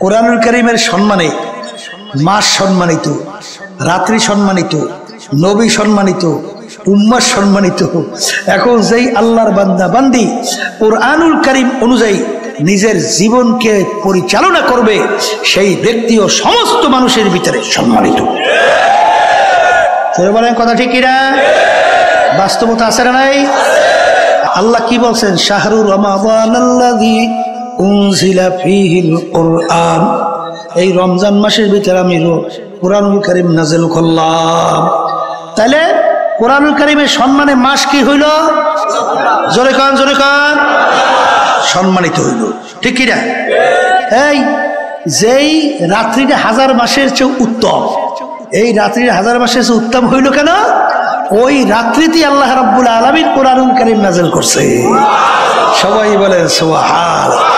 কোরআনুল কারীমের সম্মানে মাস সম্মানিত, রাত্রি সম্মানিত, নবী সম্মানিত, উম্মাহ সম্মানিত। এখন যেই আল্লাহর বান্দা বান্দি কোরআনুল কারীম অনুযায়ী নিজের জীবনকে পরিচালনা করবে, সেই ব্যক্তিও সমস্ত মানুষের ভিতরে সম্মানিত। বলেন কথা ঠিক কিনা? বাস্তবতা আছে না নাই? আল্লাহ কি বলছেন? শাহরু রমাদানাল্লাযী উনজিলা ফীহিল কুরআন, এই রমজান মাসের ভিতরে আমি কোরআনুল কারীম নাযিল করলাম। তাহলে কোরআনুল কারীমের সম্মানে মাস কি হইল? জোরে কান, জোরে কান, সম্মানিত হইল। ঠিক কিনা? এই যেই রাত্রিটা হাজার মাসের চেয়ে উত্তম, এই রাত্রির হাজার মাসের চেয়ে উত্তম হইল কেন? ওই রাত্রিতে আল্লাহ রাব্বুল আলামিন কোরআনুল কারীম নাযিল করছে। সবাই বলেন সুবহানাল্লাহ।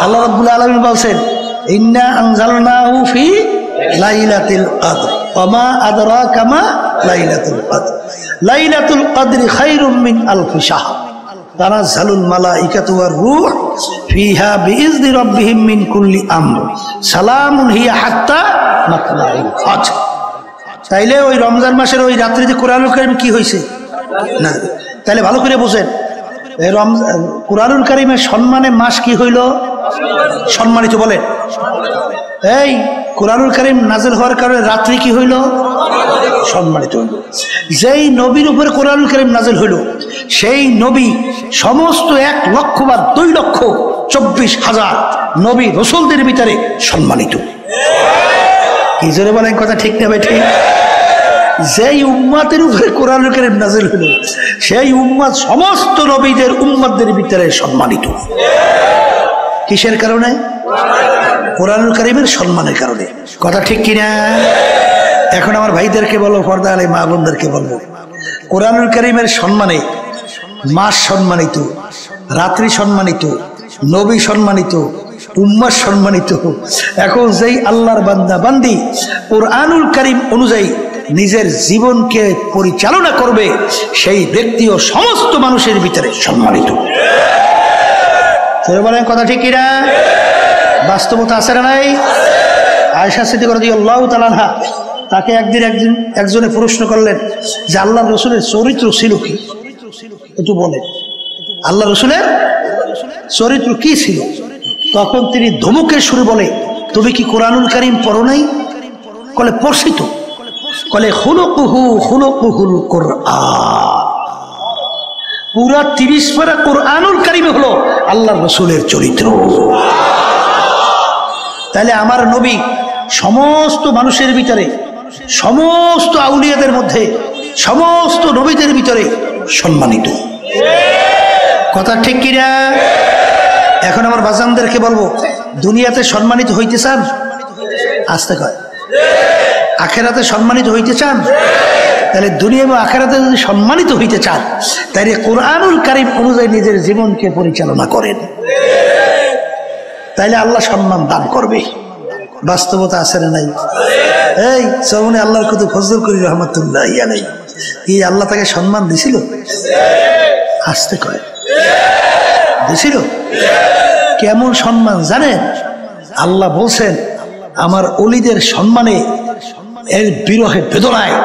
আল্লাহ রাব্বুল আলামিন বলছেন, ইন্না আনজালনাহু ফি লাইলাতিল কদর ওয়া মা আদরাকা মা লাইলাতুল কদর লাইলাতুল কদরি খায়রুম মিন আলফি শাহর তানাজ্জালুল মালাইকাতু ওয়ার রূহ ফিহা বিইজনি রাব্বিহিম মিন কুল্লি আমর সালামুন হিয়া হাত্তা মাতলাইল ফাজর। তাইলে ওই রমজান মাসের ওই রাত্রিতে কোরআনুল কারীম কি হয়েছে না? তাহলে ভালো করে বুঝেন, কোরআনুল কারীমের সম্মানে মাস কি হইল? সম্মানিত। বলেন, এই কোরআনুল কারীম নাযিল হওয়ার কারণে রাত্রি কি হইল? সম্মানিত হইল। যেই নবীর উপরে কোরআনুল কারীম নাযিল হইল, সেই নবী সমস্ত 1,00,000 বা 2,24,000 নবী রাসূলদের ভিতরে সম্মানিত। কি জোরে বলেন কথা ঠিক না ভাই? ঠিক। যেই উম্মতের উপরে কোরআনুল কারীম নাযিল হইল, সেই উম্মত সমস্ত নবীদের উম্মতদের ভিতরে সম্মানিত। কিসের কারণে? কোরআনুল কারীমের সম্মানের কারণে। কথা ঠিক কিনা? এখন আমার ভাইদেরকে বলবো, পর্দা আলী মা বোনদেরকে বলবো, কোরআনুল কারীমের সম্মানে মাস সম্মানিত, রাত্রি সম্মানিত, নবী সম্মানিত, উম্মাহ সম্মানিত। এখন যেই আল্লাহর বান্দা বান্দি কোরআনুল কারীম অনুযায়ী নিজের জীবনকে পরিচালনা করবে, সেই ব্যক্তিও সমস্ত মানুষের ভিতরে সম্মানিত। বলেন কথা ঠিক কিনা? বাস্তবতা আছে না নাই? আয়েশা সিদ্দিকা রাদিয়াল্লাহু তাআলা আনহা, তাকে একজনে প্রশ্ন করলেন যে আল্লাহ রাসূলের চরিত্র ছিল কি? একটু বলেন, আল্লাহ রাসূলের চরিত্র কি ছিল? তখন তিনি ধমকের সুরে বলে, তুমি কি কোরআনুল কারীম পড়ো নাই? বলে পড়ছি তো। বলে খুলুকুহুল কুরআন, পুরা 30 পারা কোরআনুল কারীম হলো আল্লাহর রাসূলের চরিত্র। তাহলে আমার নবী সমস্ত মানুষের ভিতরে, সমস্ত আউলিয়াদের মধ্যে, সমস্ত নবীদের ভিতরে সম্মানিত। কথা ঠিক কিনা? এখন আমার বাজানদেরকে বলবো, দুনিয়াতে সম্মানিত হইতে চান? আসতে কয়। আখেরাতে সম্মানিত হইতে চান? তাহলে দুনিয়া এবং আখেরাতে যদি সম্মানিত হইতে চান, তাহলে কোরআনুল কারীম অনুযায়ী নিজের জীবনকে পরিচালনা করেন, তাইলে আল্লাহ সম্মান দান করবে। বাস্তবতা আছে না নাই? এই সৌমনে আল্লাহর কত ফজল করি রহমাতুল্লাহ আলাইহি, এই আল্লাহ তাকে সম্মান দিছিল? আসতে কয়, দিছিল? কেমন সম্মান জানেন? আল্লাহ বলছেন, আমার ওলিদের সম্মানে, এর বিরহে বেদনায়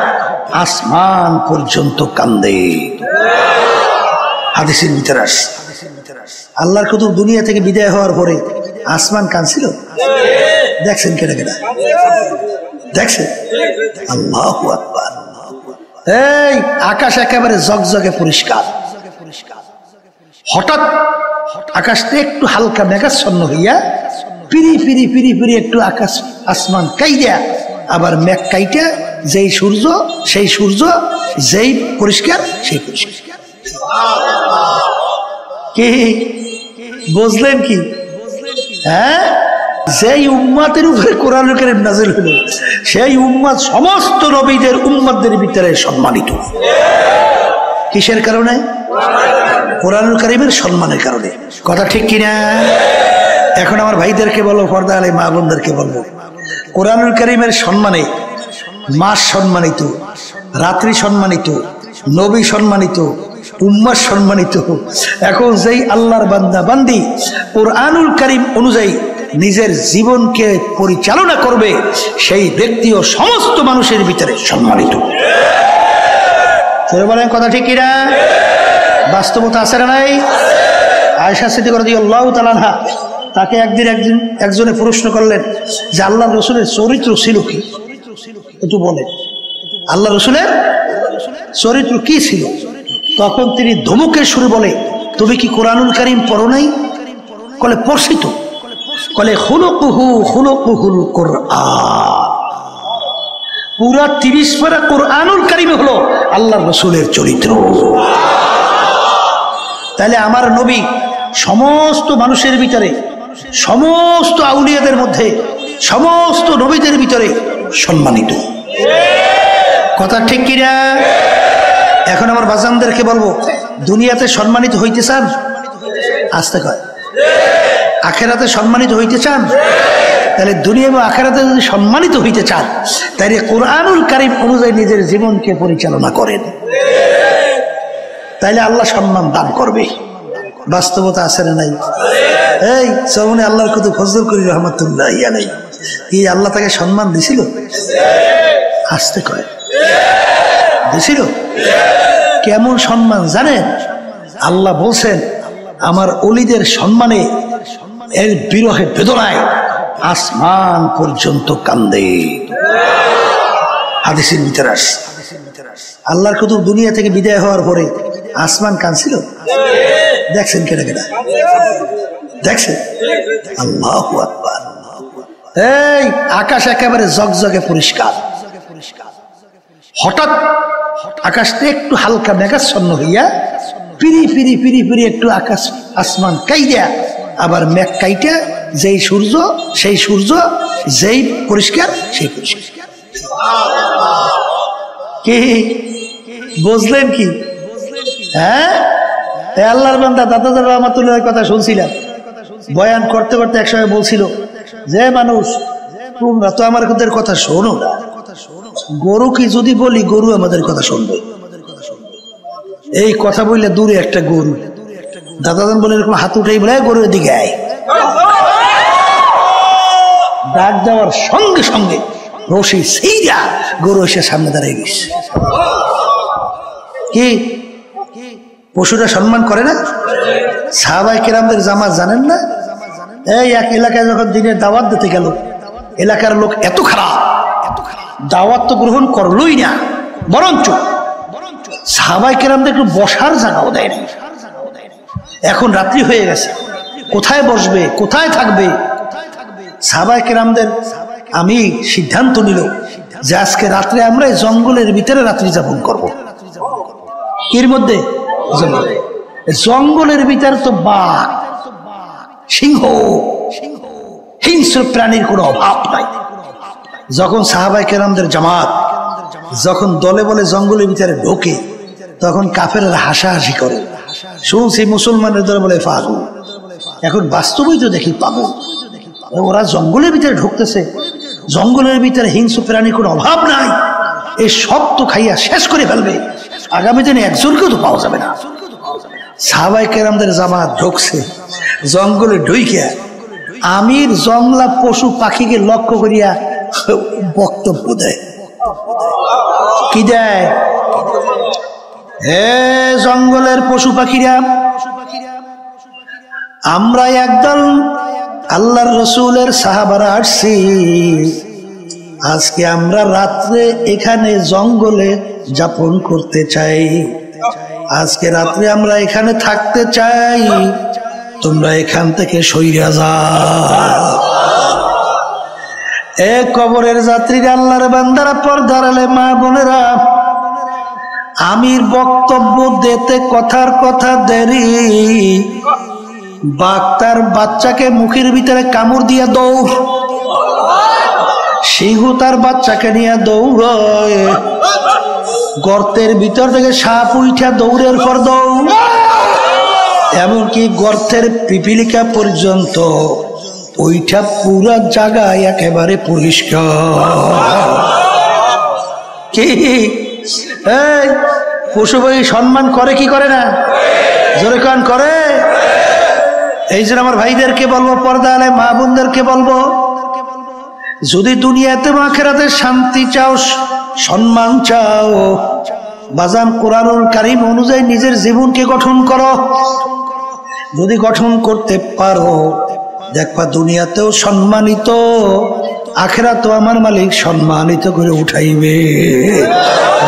আসমান পর্যন্ত কান্দে। হাদিসের ভিতরে আসছে, আল্লাহর কুতুব দুনিয়া থেকে বিদায় হওয়ার পরে আসমান কাঁদছিল। দেখছেন কেটে কেটে? দেখছেন? আল্লাহু আকবার। এই আকাশ একেবারে জগজগে পরিষ্কার। হঠাৎ আকাশটা একটু হালকা মেঘাচ্ছন্ন হইয়া পিরি পিরি পিরি পিরি একটু আকাশ আসমান কাইয়া, আবার মেঘ কাইটা যেই সূর্য, সেই সূর্য যেই পরিষ্কার, সেই পরিষ্কার। কি বুঝলেন কি? হ্যাঁ, যেই উম্মতের উপরে কোরআনুল কারীম নাযিল হলো, সেই উম্মত সমস্ত নবীদের উম্মতদের ভিতরে সম্মানিত। কিসের কারণে? কোরআনুল কারীমের সম্মানের কারণে। কথা ঠিক কিনা? এখন আমার ভাইদেরকে বলবো, পর্দা আলী মা বোনদেরকে বলবো, কোরআনুল কারীমের সম্মানে মাস সম্মানিত, রাত্রি সম্মানিত, নবী সম্মানিত, উম্মাহ সম্মানিত। এখন যেই আল্লাহর বান্দা বান্দি কোরআনুল কারীম অনুযায়ী নিজের জীবনকে পরিচালনা করবে সেই ব্যক্তিও সমস্ত মানুষের ভিতরে সম্মানিত। বলেন কথা ঠিক কিনা? বাস্তবতা আছে না নাই? আয়েশা সিদ্দিকা রাদিয়াল্লাহু তাআলা আনহা তাকে একজনে প্রশ্ন করলেন যে আল্লাহ রসুলের চরিত্র ছিল কি, একটু বলেন আল্লাহ রসুলের চরিত্র কি ছিল? তখন তিনি ধমকের সুরে বলে, তুমি কি কোরআনুল কারীম পড়ো নাই? বলে পড়ছি তো। বলে খুলুকুহুল কোরআন। পুরা 30 পারা কোরআনুল কারীম হলো আল্লাহ রসুলের চরিত্র। তাহলে আমার নবী সমস্ত মানুষের ভিতরে, সমস্ত আউলিয়াদের মধ্যে, সমস্ত নবীদের ভিতরে সম্মানিত। কথা ঠিক কিনা? এখন আমার বাজানদেরকে বলবো, দুনিয়াতে সম্মানিত হইতে চান? আস্তে কয়। আখেরাতে সম্মানিত হইতে চান? তাহলে দুনিয়া এবং আখেরাতে যদি সম্মানিত হইতে চান তাহলে কোরআনুল কারীম অনুযায়ী নিজের জীবনকে পরিচালনা করেন, তাইলে আল্লাহ সম্মান দান করবে। বাস্তবতা আছে না নাই? এই সবনে আল্লাহর কত ফজল করি রহমাতুল্লাহ আলাইহি, এই আল্লাহ তাকে সম্মান দিছিল? আসতে কয় দিছিল। কেমন সম্মান জানেন? আল্লাহ বলছেন আমার ওলিদের সম্মানে এর বিরহে বেদনায় আসমান পর্যন্ত কান্দে। হাদিসের ভিতরে আসছে আল্লাহর কুতুব দুনিয়া থেকে বিদায় হওয়ার পরে আসমান কাঁদছিল। দেখছেন কেটে কেটে দেখছেন? আল্লাহু আকবার। এই আকাশ একেবারে জগজগে পরিষ্কার। হঠাৎ আকাশটা একটু হালকা মেঘাচ্ছন্ন হইয়া পিরি পিরি পিরি পিরি একটু আকাশ আসমান কাইয়া আবার মেঘ কাইটা যেই সূর্য সেই সূর্য, যেই পরিষ্কার সেই পরিষ্কার। কি বুঝলেন কি? হ্যাঁ, আল্লাহর বান্দা দাদাদের রহমাতুল্লাহ কথা শুনছিলাম। বয়ান করতে করতে একসময় বলছিল যে মানুষ তোমরা তো আমার কথা শোনো না, গরু কি যদি বলি গরু আমাদের কথা শুনবে। এই কথা বললে দূরে একটা গরু, দাদাদান বলে এরকম হাত উঠেই বলে গরুর দিকে আয়। ডাক দেওয়ার সঙ্গে সঙ্গে রশি সেইরা গরু এসে সামনে দাঁড়িয়ে গেছে। কি পশুরা সম্মান করে না? সাহাবায়ে কেরামদের জামাত জানেন না? এই এক এলাকায় যখন দিনের দাওয়াত দিতে গেল, এলাকার লোক এত খারাপ, দাওয়াত তো গ্রহণ করলোই না, বরঞ্চ সাহাবায়ে কেরামদের একটু বসার জায়গাও দেয় না। এখন রাত্রি হয়ে গেছে, কোথায় বসবে, কোথায় থাকবে? সাহাবায়ে কেরামদের আমি সিদ্ধান্ত নিল যে আজকে রাত্রে আমরা জঙ্গলের ভিতরে রাত্রি যাপন করব। এর মধ্যে জঙ্গলের ভিতরে তো বাঘ, সিংহ, হিংস্র প্রাণীর কোনো অভাব নাই। যখন সাহাবায়ে কেরামদের জামাত যখন দলে বলে জঙ্গলের ভিতরে ঢোকে তখন কাফেররা হাসাহাসি করে। শুনছি মুসলমানের দলে বলে পাগল। এখন বাস্তবেই তো দেখি পাগল। ওরা জঙ্গলের ভিতরে ঢুকতেছে, জঙ্গলের ভিতরে হিংস্র প্রাণীর কোনো অভাব নাই, এই সব তো খাইয়া শেষ করে ফেলবে, আগামী দিনে একজনকেও তো পাওয়া যাবে না। সাহাবায়ে কেরামদের জামাত ঢুকছে, জঙ্গলে ঢুইকিয়া আমির জংলা পশু পাখিকে লক্ষ্য করিয়া বক্তব্য দেয়। কি দেয়? হে জঙ্গলের পশু পাখিরা, আমরা একদল আল্লাহর রসুলের সাহাবারা আসছি, আজকে আমরা রাত্রে এখানে জঙ্গলে যাপন করতে চাই, আজকে রাত্রে আমরা এখানে থাকতে চাই, তোমরা এখান থেকে সইরা যাও। এ কবরের যাত্রীরা, আল্লাহর বান্দারা, পর্দার আলে মা বোনেরা, আমির বক্তব্য দিতে কথার কথা দেরি, বাঘ তার বাচ্চাকে মুখের ভিতরে কামড় দিয়া দৌড়, সিংহ তার বাচ্চাকে নিয়ে দৌড়য়, গর্তের ভিতর থেকে সাপ উঠা দৌড়ের পর দৌড়, এমনকি গর্তের পিপিলিকা পর্যন্ত ওইটা পুরা জায়গায় একেবারে পরিষ্কার। কি এই পশু পাখি সম্মান করে কি করে না? জোরে কান করে। এই জন্য আমার ভাইদেরকে বলবো, পর্দা আলে মা বোনদেরকে বলবো, যদি দুনিয়াতে আখিরাতে শান্তি চাও, সম্মান চাও, বাজান কোরআনুল কারীম অনুযায়ী নিজের জীবনকে গঠন করো। যদি গঠন করতে পারো, দেখবা দুনিয়াতেও সম্মানিত, আখিরাতেও আমার মালিক সম্মানিত করে উঠাইবে।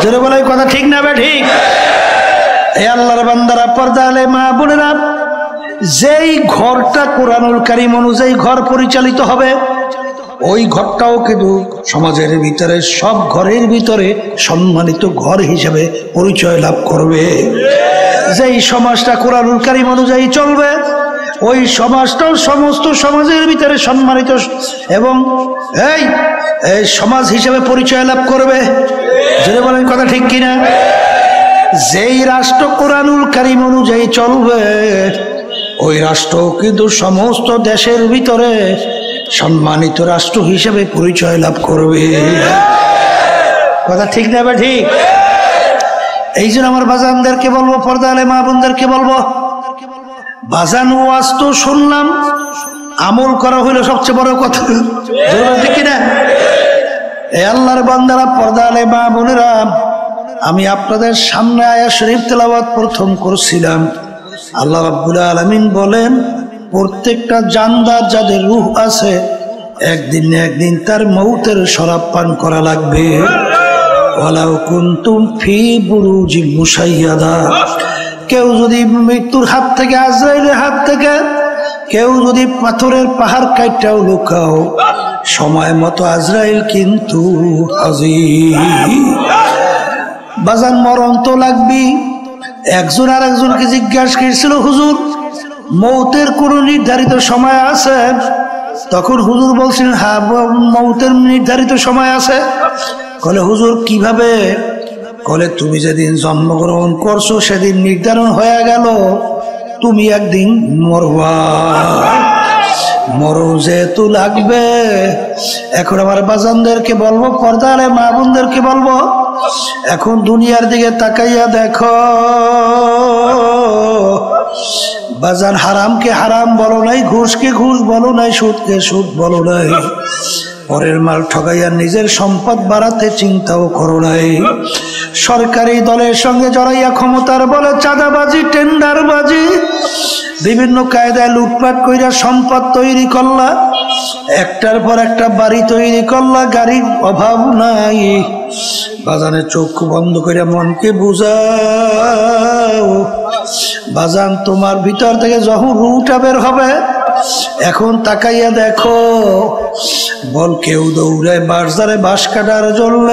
জোরে বলে কথা ঠিক না ঠিক? এই আল্লাহর বান্দারা, পর্দা আলে মা বোনেরা, যেই ঘরটা কোরআনুল কারীম অনুযায়ী ঘর পরিচালিত হবে, ওই ঘরটাও কিন্তু সমাজের ভিতরে, সব ঘরের ভিতরে সম্মানিত ঘর হিসেবে পরিচয় লাভ করবে। যেই সমাজটা কোরআনুল কারীম অনুযায়ী চলবে, ওই সমাজটাও সমস্ত সমাজের ভিতরে সম্মানিত এবং এই সমাজ হিসেবে পরিচয় লাভ করবে। যদি বলেন কথা ঠিক কিনা? যেই রাষ্ট্র কোরআনুল কারীম অনুযায়ী চলবে, ওই রাষ্ট্র কিন্তু সমস্ত দেশের ভিতরে সম্মানিত রাষ্ট্র হিসেবে পরিচয় লাভ করবে। কথা ঠিক না বা ঠিক? এই জন্য আমার বাজানদেরকে বলবো, পর্দা আলে মা বোনদেরকে বলবো, বাজান ওয়াজ তো শুনলাম, আমল করা হইলো সবচেয়ে বড় কথা। ঠিক কিনা? এই আল্লাহর বান্দারা, পর্দা আলে মা বোনেরা, আমি আপনাদের সামনে আয়াত শরীফ তেলাওয়াত প্রথম করছিলাম। আল্লাহ রাব্বুল আলামিন বলেন, প্রত্যেকটা জানদার যাদের রূহ আছে, একদিন না একদিন তার মৌতের শরাব পান করা লাগবে। ওয়ালাউ কুনতুম ফি বুরুজিল মুশাইয়াদা, কেউ যদি মৃত্যুর হাত থেকে, আজরাইলের হাত থেকে কেউ যদি পাথরের পাহাড় কাইটাও লুকাও, সময় মতো আজরাইল কিন্তু হাজির। বাজান মরণ তো লাগবি। একজন আর একজনকে জিজ্ঞাসা করেছিল, হুজুর মৌতের কোন নির্ধারিত সময় আছে? তখন হুজুর বলছেন, হ্যাঁ মৌতের নির্ধারিত সময় আছে। বলে হুজুর কিভাবে? বলে তুমি যেদিন জন্মগ্রহণ করছো সেদিন নির্ধারণ হয়ে গেল তুমি একদিন মরবা। মরণ যেহেতু লাগবে, এখন আমার বাজানদেরকে বলবো, পর্দা আলে মা বোনদেরকে বলবো, এখন দুনিয়ার দিকে তাকাইয়া দেখো। বাজান হারামকে হারাম বলো নাই, ঘুষকে ঘুষ বলো নাই, সুদকে সুদ বলো নাই, পরের মাল ঠগাইয়া নিজের সম্পদ বাড়াতে চিন্তাও করো নাই, সরকারি দলের সঙ্গে জড়াইয়া ক্ষমতার বলে চাঁদাবাজি, টেন্ডারবাজি, বিভিন্ন কায়দায় লুটপাট কইরা সম্পদ তৈরি করলা, একটার পর একটা বাড়ি তৈরি করলা, গাড়ির অভাব নাই। বাজানের চক্ষু বন্ধ করে মনকে বুঝাও। বাজান তোমার ভিতর থেকে যখন রুটা বের হবে, এখন তাকাইয়া দেখো। বল কেউ দৌড়ায় বাজারে বাঁশ কাটার জন্য,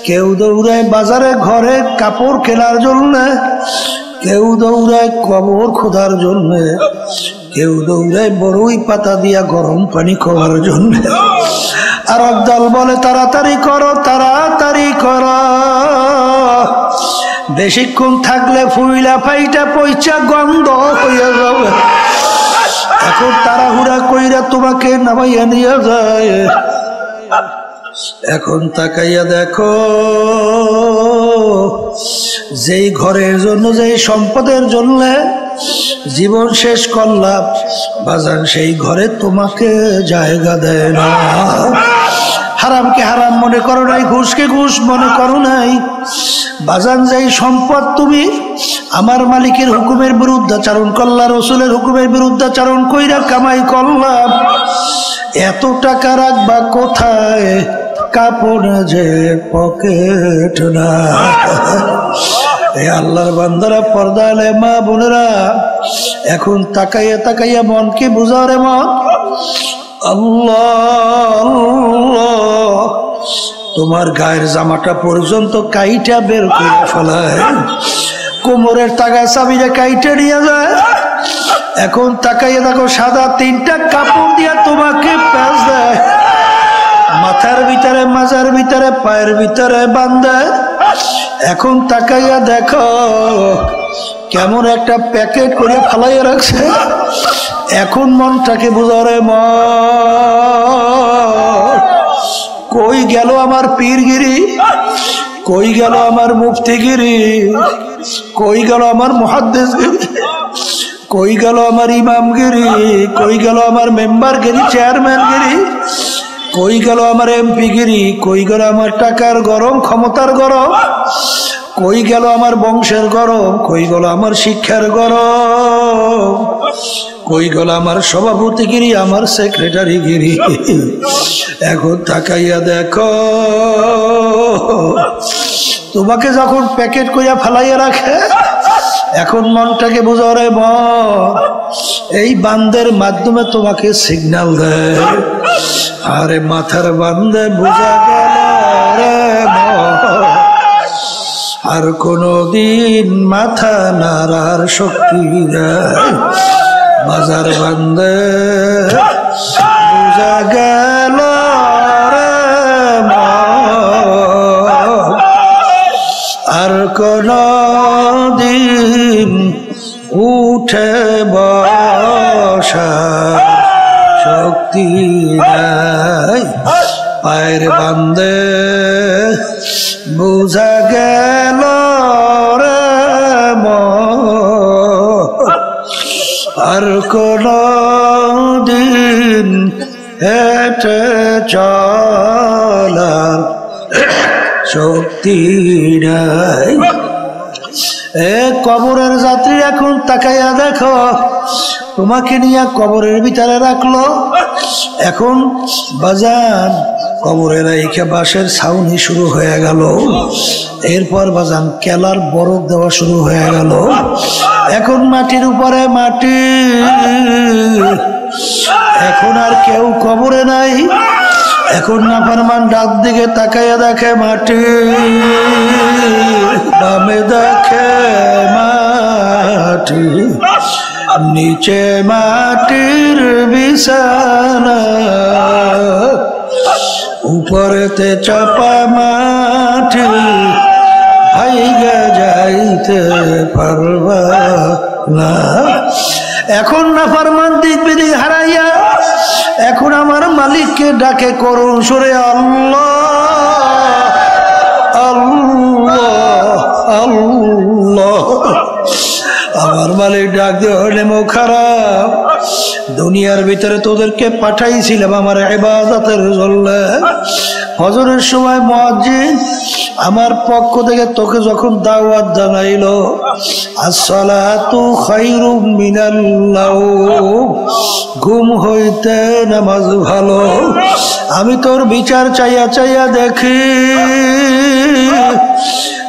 কেউ দৌড়ায় বাজারে ঘরে কাপড় কেনার জন্য, কেউ দৌড়ায় কবর খোদার জন্য, কেউ দৌড়ায় বড়ই পাতা দিয়া গরম পানি খাওয়ার জন্য। আর একদল বলে তাড়াতাড়ি করো, তাড়াতাড়ি করো, বেশিক্ষণ থাকলে ফুইলা ফাইটা পয়সা গন্ধ হয়ে যাবে। এখন তাড়াহুড়া কইরা তোমাকে নামাইয়া নিয়ে যায়। এখন তাকাইয়া দেখো, যেই ঘরের জন্য, যেই সম্পদের জন্য জীবন শেষ করলাম, বাজান সেই ঘরে তোমাকে জায়গা দেয় না। হারামকে হারাম মনে করো নাই, ঘুষকে ঘুষ মনে করো নাই। বাজান যেই সম্পদ তুমি আমার মালিকের হুকুমের বিরুদ্ধাচারণ করলা, রসুলের হুকুমের বিরুদ্ধাচারণ কইরা কামাই করলাম, এত টাকা রাখবা কোথায়? কাপড়ে যে পকেট না। এই আল্লাহর বান্দারা, পর্দা আলে মা বোনেরা, এখন তাকাইয়া তাকাইয়া মনকে বুঝাও রে মন। আল্লাহ, তোমার গায়ের জামাটা পর্যন্ত কাইটা বের করে ফেলায়, কোমরের টাকা চাবিটা কাইটা নিয়ে যায়। এখন তাকাইয়া দেখো, সাদা তিনটা কাপড় দিয়া তোমাকে প্যাঁচ দেয়, মাথার ভিতরে, মাজার ভিতরে, পায়ের ভিতরে বাঁধে। এখন তাকাইয়া দেখো কেমন একটা প্যাকেট করে ফালাইয়া রাখছে। এখন মনটাকে বুঝারে, কই গেল আমার পীরগিরি, কই গেল আমার মুফতিগিরি, কই গেল আমার মুহাদ্দিসগিরি, কই গেল আমার ইমামগিরি, কই গেল আমার মেম্বারগিরি, চেয়ারম্যানগিরি, কই গেল আমার এমপিগিরি, কই গেল আমার টাকার গরম, ক্ষমতার গরম, কই গেল আমার বংশের গরম, কই গেল আমার শিক্ষার গরম, কই গেল আমার সভাপতিগিরি, আমার সেক্রেটারিগিরি। এখন তাকাইয়া দেখো, তোমাকে যখন প্যাকেট কইয়া ফালাইয়া রাখে, এখন মনটাকে বুঝো রে মন, এই বান্দের মাধ্যমে তোমাকে সিগন্যাল দেয়। আরে মাথার বান্দে বুঝা গেল রে মন, আর কোনদিন মাথা নাড়ার শক্তি দেয়। বাজার বান্দে বুঝা গেল রে মন, আর কোনদিন উঠে বসা শক্তি নাই। পায়ের বান্দে বুঝা গেল রে মন, আর কোনদিন হেঁটে চলার শক্তি নাই। এ কবরের যাত্রী, এখন তাকাইয়া দেখো, তোমাকে নিয়ে কবরের ভিতরে রাখলো। এখন বাজান কবরের রাইখা বাঁশের ছাউনি শুরু হয়ে গেল। এরপর বাজান কেলার বরফ দেওয়া শুরু হয়ে গেল। এখন মাটির উপরে মাটি, এখন আর কেউ কবরে নাই। এখন নাফরমান ডাক দিকে তাকাইয়া দেখে মাটি, বামে দেখে মাটি, নিচে মাটির বিছানা, উপরেতে চাপা মাটি, ভাইগা যাইতে পারবা না। এখন নাফরমান দিক বিদিক হারাইয়া এখন আমার মালিককে ডাকে করুন সুরে, আল্লাহ আল্লাহ আল্লাহ। আমার মালিক ডাক দিয়ে মো খারাপ, দুনিয়ার ভিতরে তোদেরকে পাঠাইছিলাম আমার ইবাদতের জন্য। ফজরের সময় মুয়াজ্জিন আমার পক্ষ থেকে তোকে যখন দাওয়াত জানাইলো, আসসালাতু খায়রুম মিনাল নাওম, ঘুম হইতে নামাজ ভালো। আমি তোর বিচার চাইয়া চাইয়া দেখি,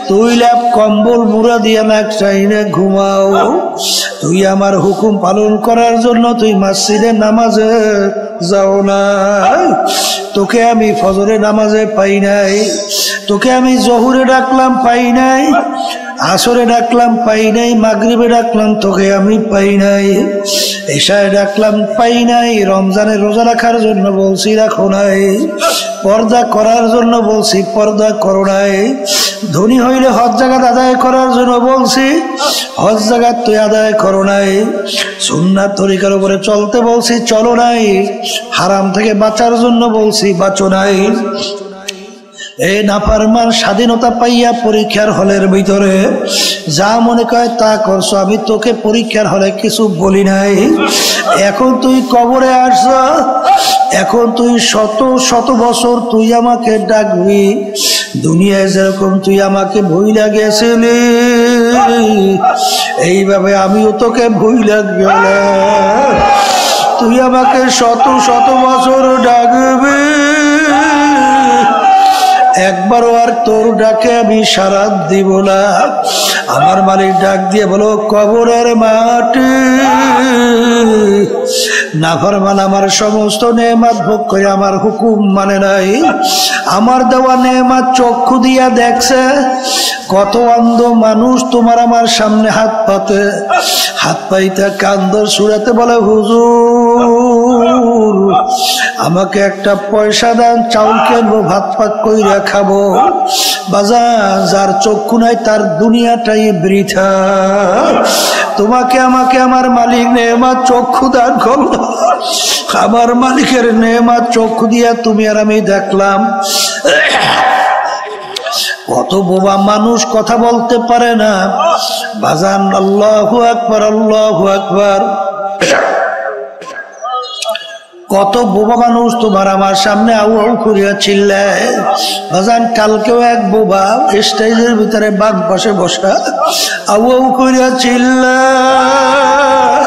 তুই ল্যাপ কম্বল মুড়া দিয়া না চাইনে ঘুমাও। তুই আমার হুকুম পালন করার জন্য তুই মসজিদে নামাজে যাও না। তোকে আমি ফজরে নামাজে পাই নাই, তোকে আমি জহুরে ডাকলাম পাই নাই, আসরে ডাকলাম পাই নাই, মাগরিবে ডাকলাম তোকে আমি পাই নাই, এশায় ডাকলাম পাই নাই। রমজানে রোজা রাখার জন্য বলছি রাখো নাই, পর্দা করার জন্য বলছি পর্দা করো নাই। ধনী হইলে হজ জাকাত আদায় করার জন্য বলছি, হজ জাকাত তুই আদায় করো নাই। সুন্নাত তরিকার উপরে চলতে বলছি চলো নাই, হারাম থেকে বাঁচার জন্য বলছি বাঁচো নাই। এই নাফরমান স্বাধীনতা পাইয়া পরীক্ষার হলের ভিতরে যা মনে করে তা করছো, আমি তোকে পরীক্ষার হলে কিছু বলি নাই। এখন তুই কবরে আসছ, এখন তুই শত শত বছর তুই আমাকে ডাকবি। দুনিয়ায় যেরকম তুই আমাকে ভুইলা গেছিলি, এইভাবে আমিও তোকে ভুইলা গেলাম। তুই আমাকে শত শত বছর ডাকবি, একবারও আর তোর ডাকে আমি সাড়া দিব না। আমার মালিক ডাক দিয়ে বলো, কবরের মাটি, নাফরমান আমার সমস্ত নেয়ামত ভোগ করে আমার হুকুম মানে নাই। আমার দেওয়া নেয়ামত চক্ষু দিয়া দেখছে, কত অন্ধ মানুষ তোমার আমার সামনে হাত পাতে, হাত পাইতে কান্দর সুরাতে বলে, হুজুর আমাকে একটা পয়সা দেন, চাউল কিনবো, ভাত পাক কইরা খাবো। বাজার যার চক্ষু নাই তার দুনিয়াটাই বৃথা। তোমাকে আমাকে আমার মালিক নেয়ামত চক্ষু দান করলো, আমার মালিকের নেয়ামত চক্ষু দিয়া তুমি আর আমি দেখলাম। কত বোবা মানুষ কথা বলতে পারে না। বাজান আল্লাহু আকবার, আল্লাহু আকবার। কত বোবা মানুষ তোমার আমার সামনে আউ আউ করিয়া চিল্লায়। বাজান কালকেও এক বোবা স্টেজের ভিতরে বাগ পাশে বসা আউ আউ করিয়া চিল্লায়।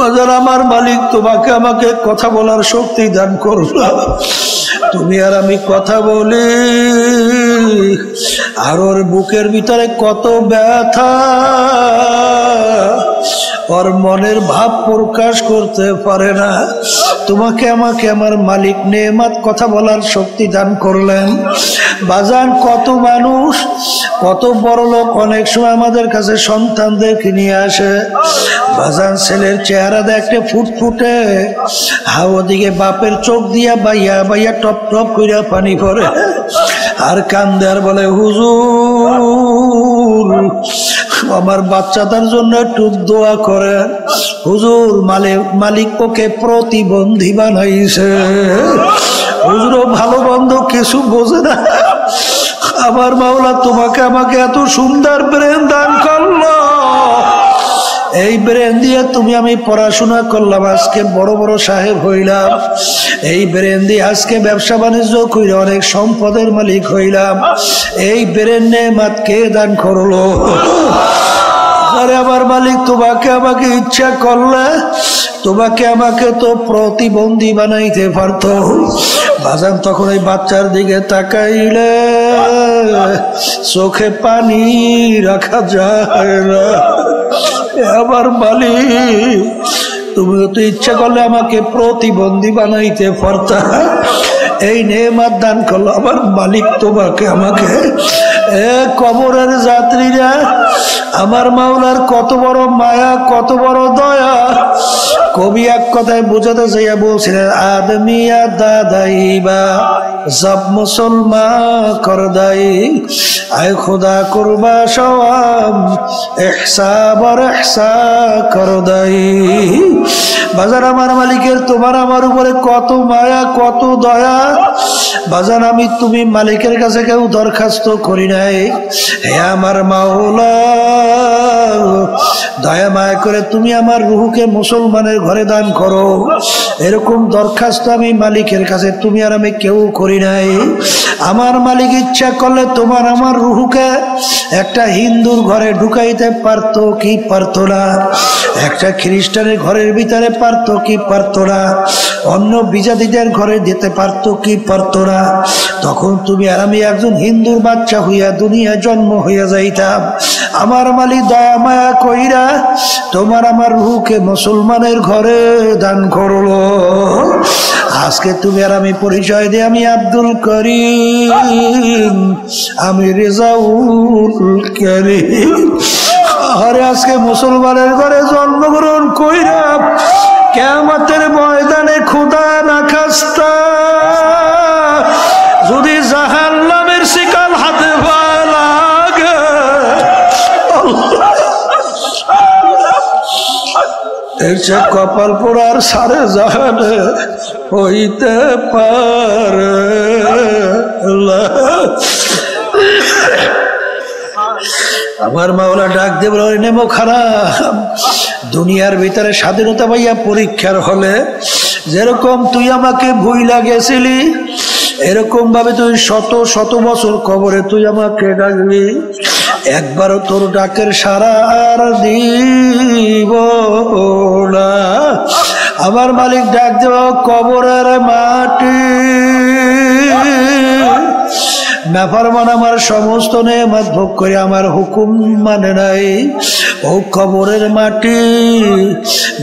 বাজার আমার মালিক তোমাকে আমাকে কথা বলার শক্তি দান করলো। তুমি আর আমি কথা বলি, আর ওর বুকের ভিতরে কত ব্যথা, ওর মনের ভাব প্রকাশ করতে পারে না। তোমাকে আমাকে আমার মালিক নেয়ামত কথা বলার শক্তি দান করলেন। বাজান কত মানুষ, কত বড় লোক অনেক সময় আমাদের কাছে সন্তানদেরকে নিয়ে আসে। বাজান ছেলের চেহারা দেখতে ফুটফুটে, হাওয়া দিকে বাপের চোখ দিয়া বাইয়া বাইয়া টপ টপ কইরা পানি পড়ে, আর কান্দে আর বলে হুজুর আমার বাচ্চাটার জন্য একটু দোয়া করেন। হুজুর মালিক ওকে প্রতিবন্ধী বানাইছে। হুজুর ভালো বন্ধ কিছু বোঝে না। আমার মাওলা তোমাকে আমাকে এত সুন্দর ব্রেন দান করলো, এই ব্রেন দিয়ে তুমি আমি পড়াশোনা করলাম, আজকে বড় বড় সাহেব হইলাম। এই ব্রেন দিয়ে আজকে ব্যবসা বাণিজ্য করে অনেক সম্পদের মালিক হইলাম। এই ব্রেন নেয়ামত কে দান করলো? আরে আমার মালিক তোমাকে আমাকে ইচ্ছা করলে তোমাকে আমাকে তো প্রতিবন্ধী বানাইতে পারতো। বাজান তখন এই বাচ্চার দিকে তাকাইলে চোখে পানি রাখা যায় না। আমার মালিক তুমি তো ইচ্ছা করলে আমাকে প্রতিবন্ধী বানাইতে পারতা, এই নেয়ামত দান করলো আমার মালিক তোমাকে আমাকে। কবরের যাত্রীরা আমার মাওলার কত বড় মায়া, কত বড় দয়া। কবি এক কথায় বোঝাতে চাইয়া বলছিলেন, আদমিয়া দাদাইবা সব মুসলমান করদাই, আয় খুদা করবা সওয়াব ইহসাব আর ইহসা করদাই। বাজার আমার মালিকের তোমার আমার উপরে কত মায়া, কত দয়া। বাজান আমি তুমি মালিকের কাছে কেউ দরখাস্ত করি নাই, হে আমার মাওলা দয়া মায়া করে তুমি আমার রুহুকে মুসলমানের ঘরে দান করো। এরকম দরখাস্ত আমি মালিকের কাছে তুমি আর আমি কেউ করি নাই। আমার মালিক ইচ্ছা করলে তোমার আমার রুহুকে একটা হিন্দুর ঘরে ঢুকাইতে পারতো কি পারতো না, একটা খ্রিস্টানের ঘরের ভিতরে পারতো কি পারতো না, অন্য বিজাতিদের ঘরে যেতে পারতো কি পারতো না। তখন তুমি আর আমি একজন হিন্দুর বাচ্চা হইয়া দুনিয়া জন্ম হইয়া যাইতাম। আমার মালিক দয়া মায়া কইরা তোমার আমার রুহকে মুসলমানের ঘরে দান করলো। আজকে তুমি আর আমি পরিচয় দিই, আমি আব্দুল করিম, আমি রেজাউল করিম। আরে আজকে মুসলমানের ঘরে জন্মগ্রহণ কইরা কিয়ামতের ময়দানে খোদা না খাস্তা যদি জাহান্নামের শিকাল হাতে লাগে, এর চেয়ে কপাল পোড়ার সারে জাহানে হইতে পারে। আমার মাওলা ডাক দেব নেমো খারাপ। দুনিয়ার ভিতরে স্বাধীনতা পাইয়া পরীক্ষার হলে যেরকম তুই আমাকে ভুইলা গেছিলি, এরকম ভাবে তুই শত শত বছর কবরে তুই আমাকে ডাকবি, একবারও তোর ডাকের সারা আর দিব না। আমার মালিক ডাক দেব কবরের মাটি, নাফরমান আমার সমস্ত নেয়ামত ভোগ করে আমার হুকুম মানে নাই। ও কবরের মাটি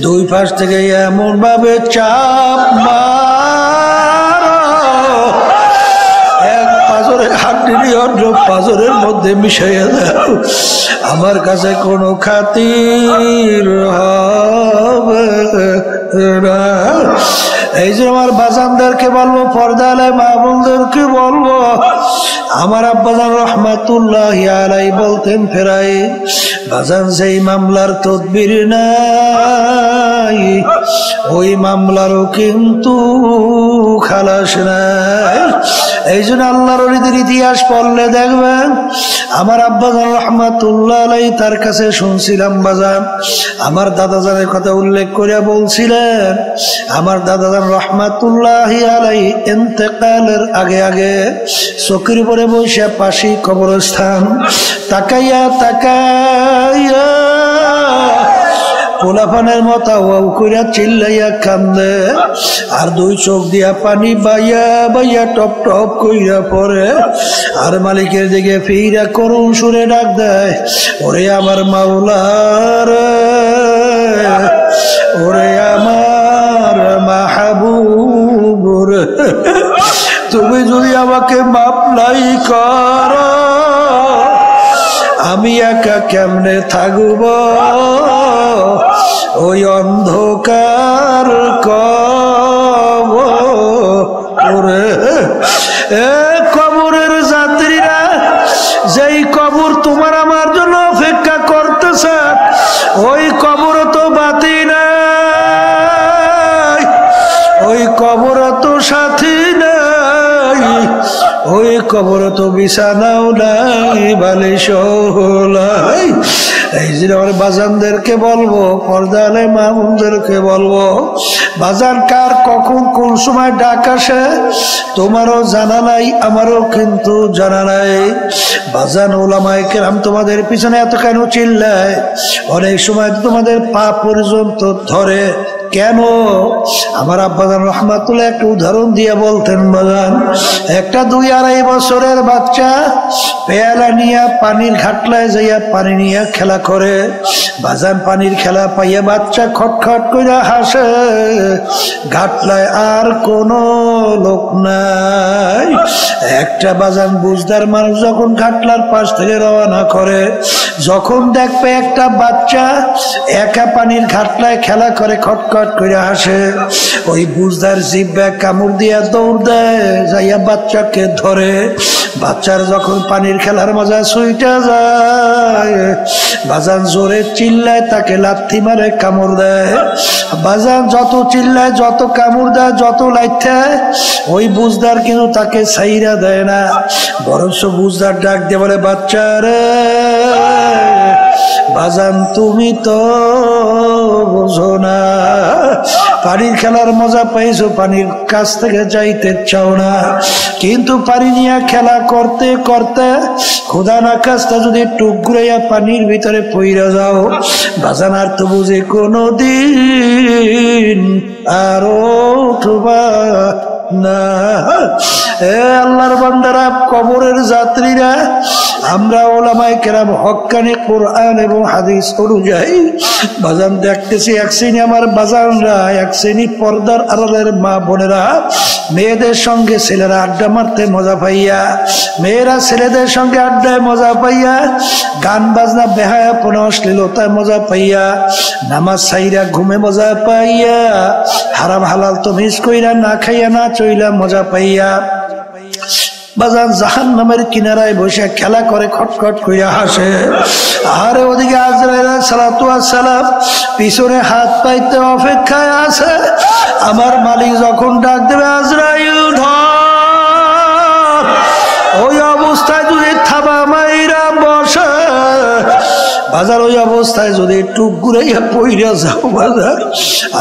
দুই পাশ থেকে এমন ভাবে চাপ মার, এক পাঁজরের হাড্ডি দিয়ে অন্য পাঁজরের মধ্যে মিশাইয়া দাও। আমার কাছে কোনো খাতির হবে না। এই যে আমার বাজানদেরকে বলবো, পর্দালে মা বোনদেরকে বলবো, আমার আব্বাজান রহমাতুল্লাহ আলাই বলতেন ফেরাই, বাজান সেই মামলার তদবির নাই, ওই মামলারও কিন্তু খালাস নাই। এই জন্য আল্লাহর ওলিদের ইতিহাস পড়লে দেখবেন, আমার আব্বাজান রহমাতুল্লাহ আলাইহি তার কাছে শুনছিলাম বাজান, আমার দাদাজানের কথা উল্লেখ করে বলছিলেন, আমার দাদাজান রহমাতুল্লাহ আলাইহি ইন্তেকালের আগে আগে চকির উপরে বসে পাশে কবরস্থান তাকাইয়া তাকাইয়া পোলাপানের মতো ওয়াও কইরা চিল্লাইয়া কান্দে, আর দুই চোখ দিয়া পানি বাইয়া বাইয়া টপ টপ কইরা পড়ে, আর মালিকের দিকে ফিরা করুণ সুরে ডাক দেয়, ওরে আমার মাওলা রে, ওরে আমার মাহবুব রে, তুমি যদি আমাকে মাপ নাই করো আমি একা কেমনে থাকব ওই অন্ধকার কবরে। কবরের যাত্রীরা, যেই কবর তোমার আমার জন্য অপেক্ষা করতেছে, ওই কবর তো বাতি নাই, ওই কবর তো সাথী নাই, ওই কবর তো বিছানাও নাই, বালিশও নাই। এই যে আমার বাজানদেরকে বলবো, পর্দালে মামুনদেরকে বলবো, বাজান কার কখন কোন সময় ডাক আসে তোমারও জানা নাই, আমারও কিন্তু জানা নাই। বাজান ওলামায়ে কেরাম তোমাদের পিছনে এত কেন চিল্লায়? অনেক সময় তোমাদের পা পর্যন্ত ধরে কেন? আমার আব্বাজান রহমাতুল্লাহ একটা উদাহরণ দিয়ে বলতেন, বাজান একটা 2-2.5 বছরের বাচ্চা পেয়ালা নিয়ে পানির ঘাটলায় যাইয়া পানি নিয়ে খেলা করে, বাজান পানির খেলা পাইয়া বাচ্চা খটখট করে হাসে, ঘাটলায় আর কোনো লোক নাই। একটা বাজান বুঝদার মানুষ যখন ঘাটলার পাশ থেকে রওনা করে, যখন দেখবে একটা বাচ্চা একা পানির ঘাটলায় খেলা করে খটখট করে হাসে, ওই বুঝদার জিহ্বা কামড় দিয়া দৌড় দেয়, যাইয়া বাচ্চাকে ধরে। বাচ্চার যখন পানির খেলার মজা ছুইটা যায়, বাজান জোরে চিল্লায়, তাকে লাথি মারে, কামড় দেয়। বাজান যত চিল্লায়, যত কামড় দেয়, যত লাইথায়, ওই বুঝদার কিন্তু তাকে ছাইরা দেয় না, বরঞ্চ বুঝদার ডাক দিয়ে বলে, বাচ্চা রে বাজান তুমি তো বোঝো না, পানির খেলার মজা পাইছো, পানির কাছ থেকে যাইতে চাও না, কিন্তু পানি নিয়ে খেলা করতে করতে খোদা না কাজটা যদি টুকরাইয়া পানির ভিতরে পইরা যাও, বাজান আর তো বুঝে কোনদিন আর উঠবা না। আল্লাহর বান্দারা, কবরের যাত্রীরা, আমরা ওলামায়ে কেরাম হক্কানি কোরআন এবং হাদিস অনুযায়ী বাজান দেখতেছি, এক শ্রেণী আমার বাজানরা, এক শ্রেণী পর্দার আড়ালের মা বোনেরা মেয়েদের সঙ্গে ছেলেরা আড্ডা মারতে মজা পাইয়া, মেয়েরা ছেলেদের সঙ্গে আড্ডায় মজা পাইয়া, গান বাজনা বেহায়াপনা অশ্লীলতায় মজা পাইয়া, নামাজ ছাইরা ঘুমে মজা পাইয়া, হারাম হালাল তো মিস কইরা, না খাইয়া না চইলা মজা পাইয়া, বাজান জাহান্নামের কিনারায় বসে খেলা করে খটখট কইরা হাসে। আর ওদিকে আজরাইল সালাতু ওয়াস সালাম পিছনে হাত পাইতে অপেক্ষায় আছে, আমার মালিক যখন ডাক দেবে, আজরাইল ধর, ওই অবস্থায় যদি থাবা মাইরা বসে, বাজার ওই অবস্থায় যদি একটু ঘুরাইয়া পইরা যাও বাজার,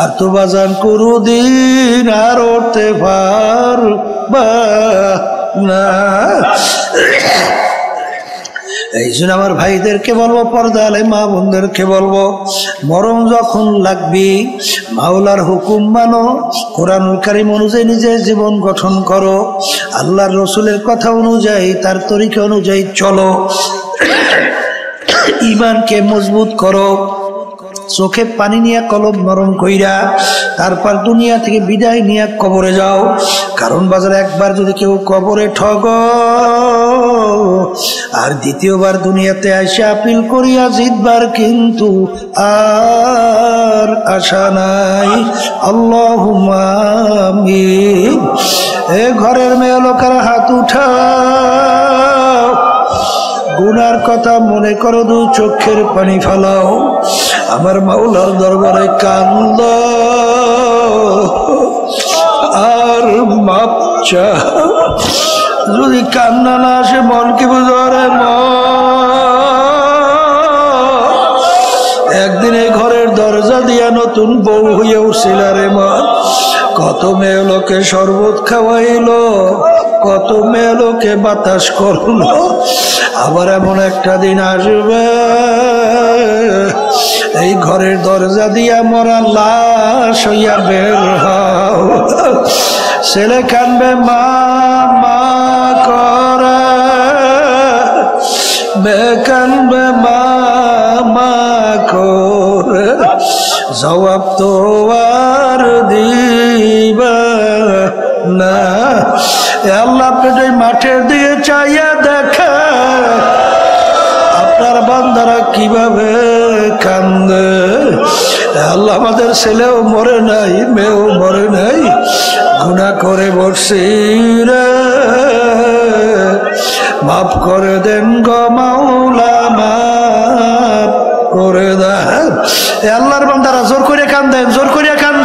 আর তো বাজান কোনদিন আর উঠতে পারবা না। এই জন্য আমার ভাইদেরকে বলবো, পর্দালে মা বোনদেরকে বলবো, মরণ যখন লাগবি মাওলার হুকুম মানো, কোরআনুল কারীম অনুযায়ী নিজের জীবন গঠন করো, আল্লাহর রসুলের কথা অনুযায়ী, তার তরিকা অনুযায়ী চলো, ঈমানকে মজবুত করো, চোখে পানি নিয়ে কলব নরম কইরা তারপর দুনিয়া থেকে বিদায় নিয়ে কবরে যাও। কারণ বাজারে একবার যদি কেউ কবরে ঠগ আর দ্বিতীয়বার দুনিয়াতে এসে আপিল করিয়া জিতবার কিন্তু আর আশা নাই। আল্লাহুম্মা আমিন। এ ঘরের মেয়ে লোকেরা হাত উঠাও, গুনার কথা মনে করো, দু চোখের পানি ফেলাও, আমার মাওলার দরবারে কান্দ আর মাপ চাও। যদি কান্না না আসে মন কি বুঝরে একদিন এই ঘরের দরজা দিয়া নতুন বউ হইয়া উঠছিল রে মন। কত মেয়ে লোকে শরবত খাওয়াইলো, কত মেয়ে লোকে বাতাস করলো, আবার এমন একটা দিন আসবে এই ঘরের দরজা দিয়া মরা লাশ হইয়া বের হও। ছেলে কানবে মা মা করে, মেয়ে কানবে মা মা করে, জবাব তো আর দিবা না। আল্লাহ আপনি মাঠের দিকে চাইয়া দেখা আপনার বান্দারা কিভাবে কান্দে। আল্লাহ আমাদের ছেলেও মরে নাই, মেয়েও মরে নাই, গুনাহ করে বসছি রে, মাফ করে দেন গো মাওলা, মাফ করে দেন। আল্লাহর বান্দারা জোর করে কান্দেন, জোর করে কান্দেন।